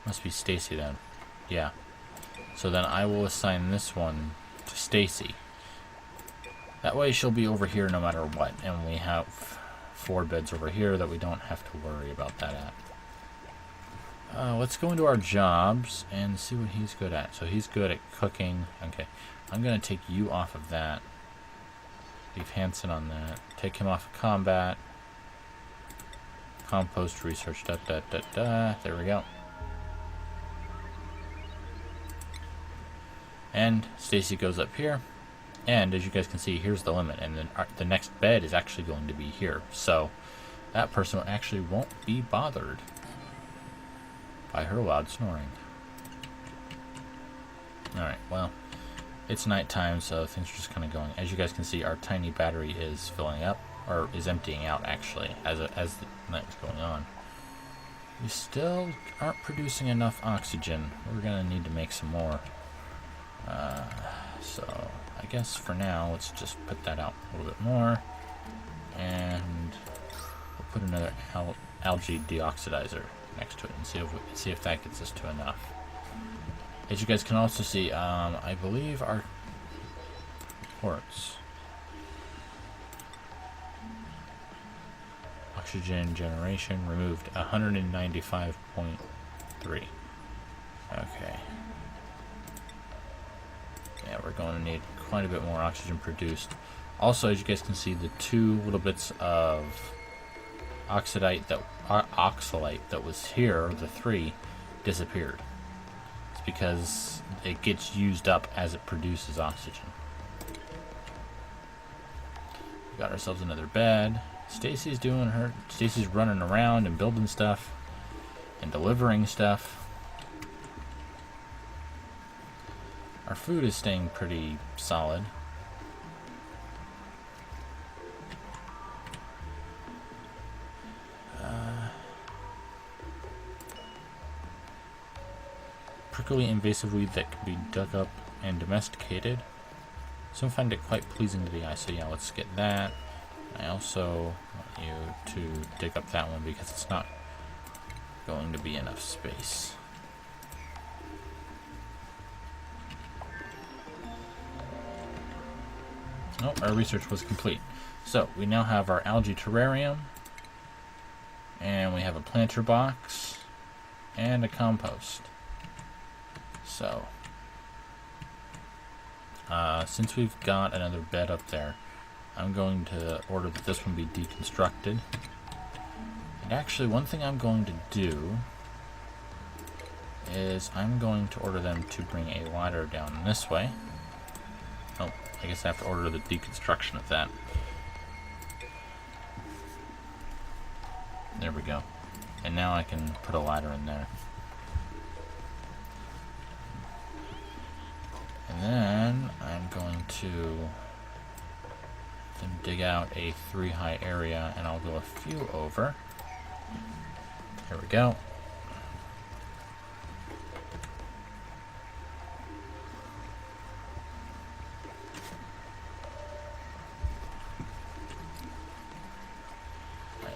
Must be Stacy then. Yeah. So then I will assign this one to Stacy. That way she'll be over here no matter what. And we have 4 beds over here that we don't have to worry about that at. Let's go into our jobs and see what he's good at. So he's good at cooking. Okay. I'm going to take you off of that. Leave Hanson on that. Take him off of combat. Compost research. There we go. And Stacy goes up here. And as you guys can see, here's the limit. And then the next bed is actually going to be here. So that person actually won't be bothered by her loud snoring. Alright, well, it's nighttime, so things are just kind of going. As you guys can see, our tiny battery is filling up, or is emptying out, actually, as the night is going on. We still aren't producing enough oxygen. We're going to need to make some more. So, I guess for now, let's just put that out a little bit more. And we'll put another algae deoxidizer next to it and see if that gets us to enough. As you guys can also see, I believe our ports, oxygen generation removed 195.3. Okay. Yeah, we're going to need quite a bit more oxygen produced. Also, as you guys can see, the 2 little bits of oxalite that was here, the 3, disappeared. It's because it gets used up as it produces oxygen. We got ourselves another bed. Stacy's running around and building stuff and delivering stuff. Our food is staying pretty solid. Prickly invasive weed that can be dug up and domesticated. Some find it quite pleasing to the eye, so yeah, let's get that. I also want you to dig up that one because it's not going to be enough space. Oh, our research was complete. So, we now have our algae terrarium, and we have a planter box, and a compost. So, since we've got another bed up there, I'm going to order that this one be deconstructed. And actually, one thing I'm going to do is I'm going to order them to bring a ladder down this way. Oh, I guess I have to order the deconstruction of that. There we go. And now I can put a ladder in there. And then I'm going to then dig out a 3 high area, and I'll go a few over. Here we go.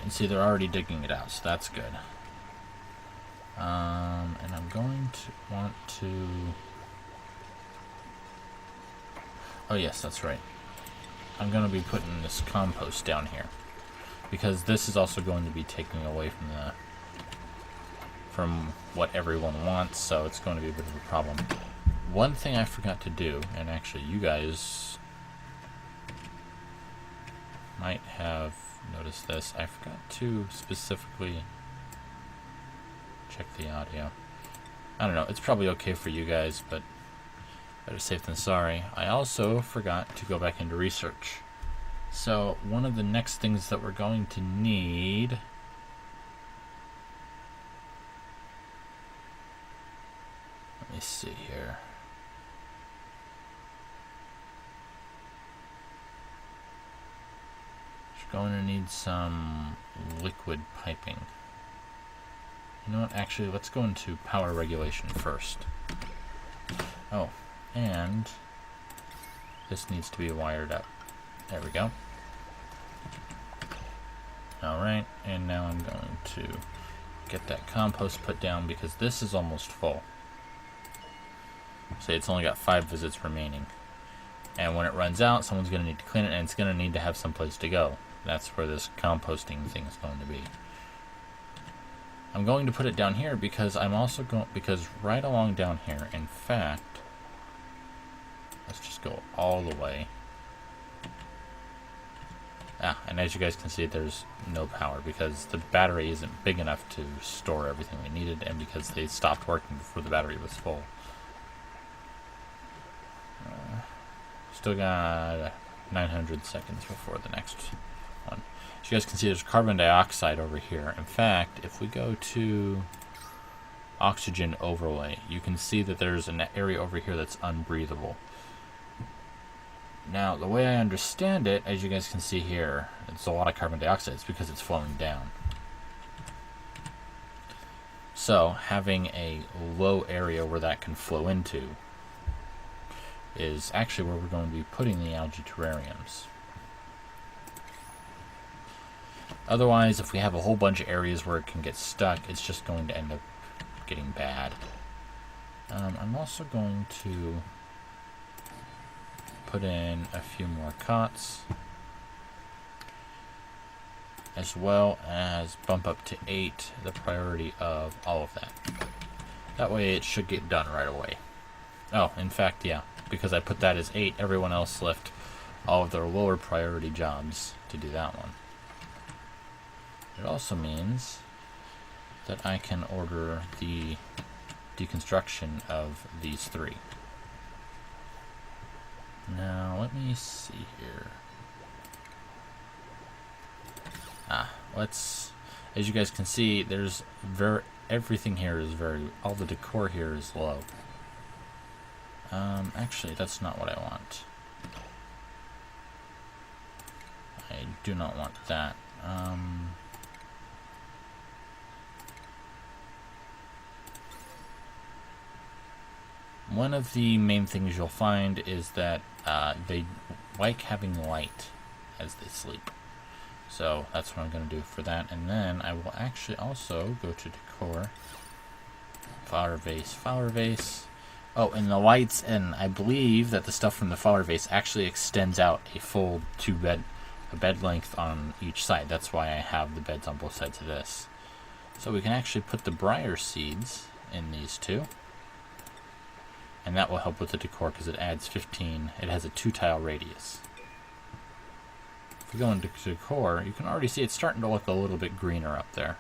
And see, they're already digging it out, so that's good. And I'm going to want to... Oh yes, that's right. I'm going to be putting this compost down here, because this is also going to be taking away from what everyone wants, so it's going to be a bit of a problem. One thing I forgot to do, and actually you guys might have noticed this, I forgot to specifically check the audio. I don't know, it's probably okay for you guys, but better safe than sorry. I also forgot to go back into research. So one of the next things that we're going to need let me see here. We're going to need some liquid piping. You know what, actually let's go into power regulation first. Oh, and this needs to be wired up. There we go. Alright, and now I'm going to get that compost put down because this is almost full. Say it's only got 5 visits remaining. And when it runs out, someone's going to need to clean it, and it's going to need to have some place to go. That's where this composting thing is going to be. I'm going to put it down here because I'm also going, because right along down here, in fact, let's just go all the way. And as you guys can see, there's no power because the battery isn't big enough to store everything we needed, and because they stopped working before the battery was full. Still got 900 seconds before the next one. As you guys can see, there's carbon dioxide over here. In fact, if we go to oxygen overlay, you can see that there's an area over here that's unbreathable. Now, the way I understand it, as you guys can see here, it's a lot of carbon dioxide. It's because it's flowing down. So, having a low area where that can flow into is actually where we're going to be putting the algae terrariums. Otherwise, if we have a whole bunch of areas where it can get stuck, it's just going to end up getting bad. I'm also going to put in a few more cots, as well as bump up to 8 the priority of all of that. That way it should get done right away. Oh, in fact, yeah, because I put that as 8, everyone else left all of their lower priority jobs to do that one. It also means that I can order the deconstruction of these 3. Now, let me see here. As you guys can see, there's everything here is all the decor here is low. Actually, that's not what I want. I do not want that. One of the main things you'll find is that they like having light as they sleep. So that's what I'm going to do for that. And then I will actually also go to decor, flower vase. Oh, and the lights, and I believe that the stuff from the flower vase actually extends out a full a bed length on each side. That's why I have the beds on both sides of this. So we can actually put the briar seeds in these 2. And that will help with the decor because it adds 15. It has a 2-tile radius. If we go into decor, you can already see it's starting to look a little bit greener up there.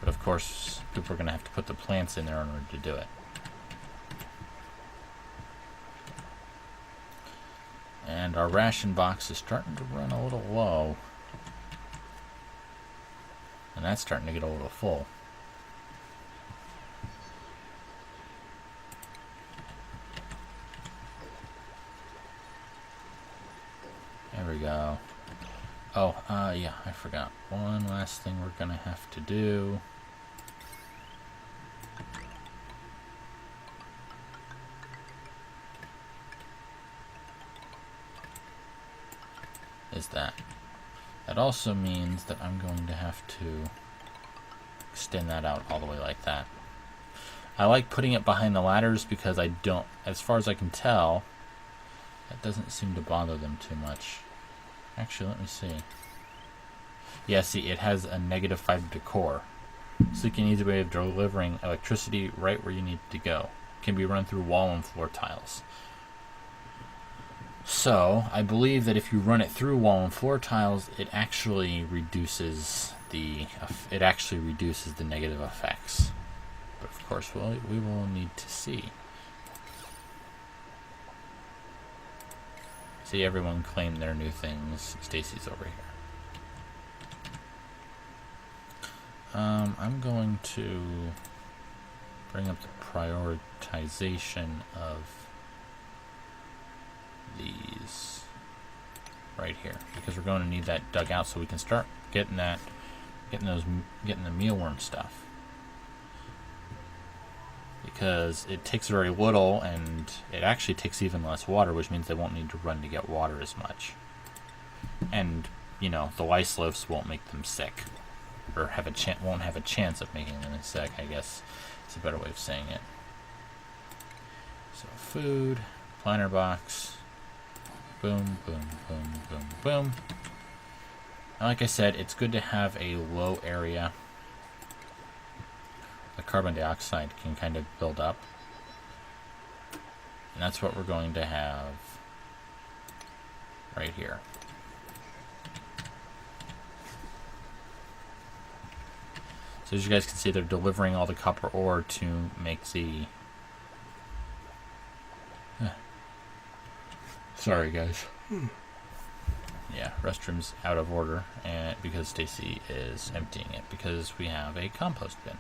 But of course, we're going to have to put the plants in there in order to do it. And our ration box is starting to run a little low. And that's starting to get a little full. There we go. Oh, yeah, I forgot. One last thing we're going to have to do. Is that. That also means that I'm going to have to extend that out all the way like that. I like putting it behind the ladders because I don't, as far as I can tell, that doesn't seem to bother them too much. Actually, let me see. Yeah, see, it has a -5 decor. Sleek and easy way of delivering electricity right where you need to go. Can be run through wall and floor tiles. So, I believe that if you run it through wall and floor tiles, it actually reduces the negative effects. But of course, we will need to see. See, everyone claimed their new things. Stacy's over here. I'm going to bring up the prioritization of these right here because we're going to need that dug out so we can start getting the mealworm stuff, because it takes very little and it actually takes even less water, which means they won't need to run to get water as much, and you know, the lice loafs won't make them sick or won't have a chance of making an insect, I guess is a better way of saying it. So food, planter box, boom, boom, boom, boom, boom. Like I said, it's good to have a low area. The carbon dioxide can kind of build up. And that's what we're going to have right here. So as you guys can see, they're delivering all the copper ore to make the... Sorry, guys. Yeah, restroom's out of order, and because Stacy is emptying it, because we have a compost bin.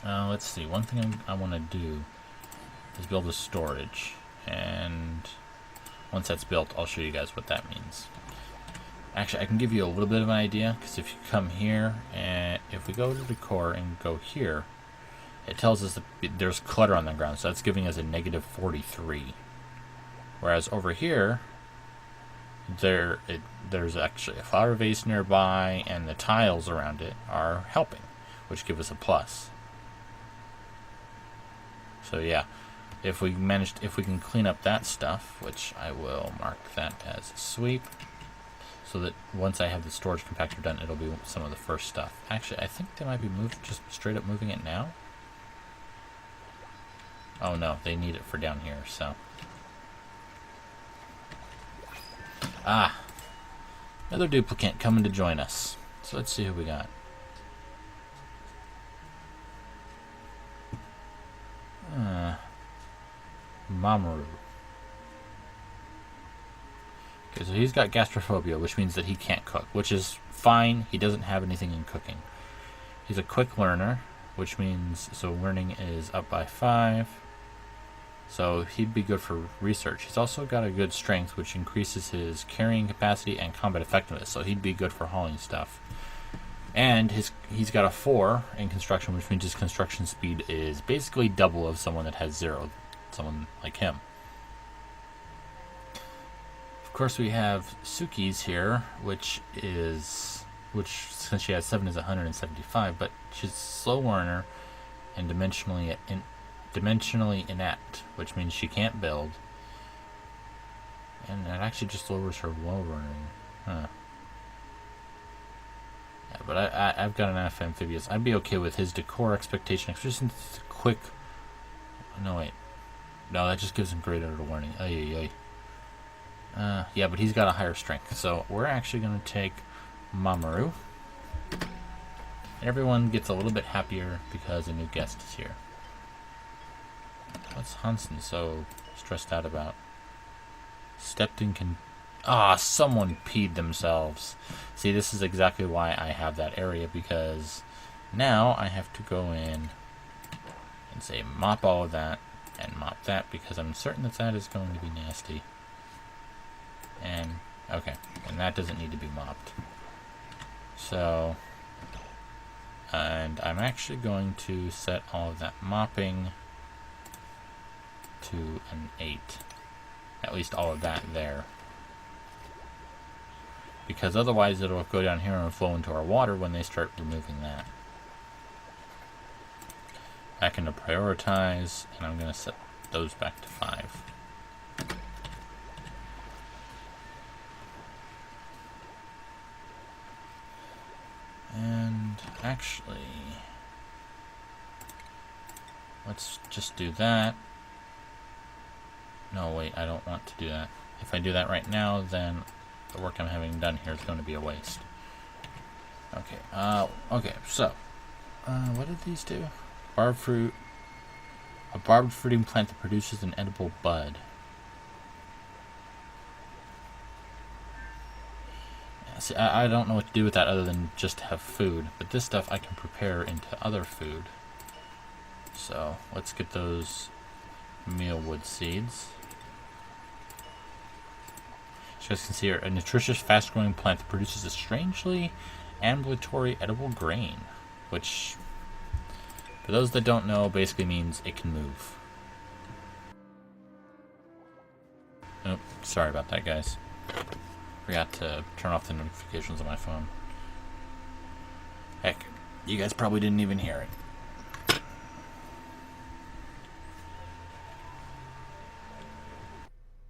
Let's see, one thing I want to do is build a storage, and once that's built, I'll show you guys what that means. Actually, I can give you a little bit of an idea, because if you come here, and if we go to the core and go here, it tells us that there's clutter on the ground, so that's giving us a negative 43. Whereas over here, there's actually a flower vase nearby, and the tiles around it are helping, which give us a plus. So yeah, if we can clean up that stuff, which I will mark that as a sweep, so that once I have the storage compactor done, it'll be some of the first stuff. Actually, I think they might be just straight up moving it now. Oh no, they need it for down here, so. Ah! Another duplicate coming to join us. So let's see who we got. Mamoru. Okay, so he's got gastrophobia, which means that he can't cook, which is fine. He doesn't have anything in cooking. He's a quick learner, which means, so learning is up by 5. So he'd be good for research. He's also got a good strength, which increases his carrying capacity and combat effectiveness. So he'd be good for hauling stuff. And he's got a 4 in construction, which means his construction speed is basically double of someone that has 0. Someone like him. Of course, we have Suki's here, which since she has 7 is 175, but she's a slow learner and dimensionally inept, which means she can't build. And that actually just lowers her low learning. Huh. Yeah, but I've got an amphibious. I'd be okay with his decor expectation, especially since it's a quick... No, wait. No, that just gives him greater learning. Yeah, but he's got a higher strength. So we're actually going to take Mamoru. Everyone gets a little bit happier because a new guest is here. What's Hansen so stressed out about? Stepped in someone peed themselves. See, this is exactly why I have that area, because now I have to go in and say mop all of that and mop that, because I'm certain that is going to be nasty. And, okay, and that doesn't need to be mopped. So, and I'm actually going to set all of that mopping to an 8. At least all of that there. Because otherwise it'll go down here and flow into our water when they start removing that. Back into prioritize, and I'm going to set those back to 5. And actually, let's just do that. No, wait, I don't want to do that. If I do that right now, then the work I'm having done here is going to be a waste. Okay, okay, so, what did these do? Barb fruit. A barbed fruiting plant that produces an edible bud. Yeah, see, I don't know what to do with that other than just have food. But this stuff I can prepare into other food. So, let's get those mealwood seeds. As you guys can see here, a nutritious, fast-growing plant that produces a strangely ambulatory edible grain, which, for those that don't know, basically means it can move. Oh, sorry about that, guys. Forgot to turn off the notifications on my phone. Heck, you guys probably didn't even hear it.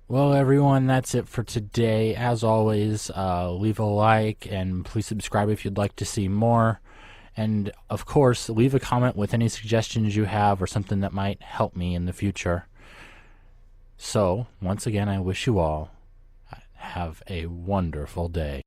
Well, everyone, that's it for today. As always, leave a like and please subscribe if you'd like to see more. And, of course, leave a comment with any suggestions you have or something that might help me in the future. So, once again, I wish you all have a wonderful day.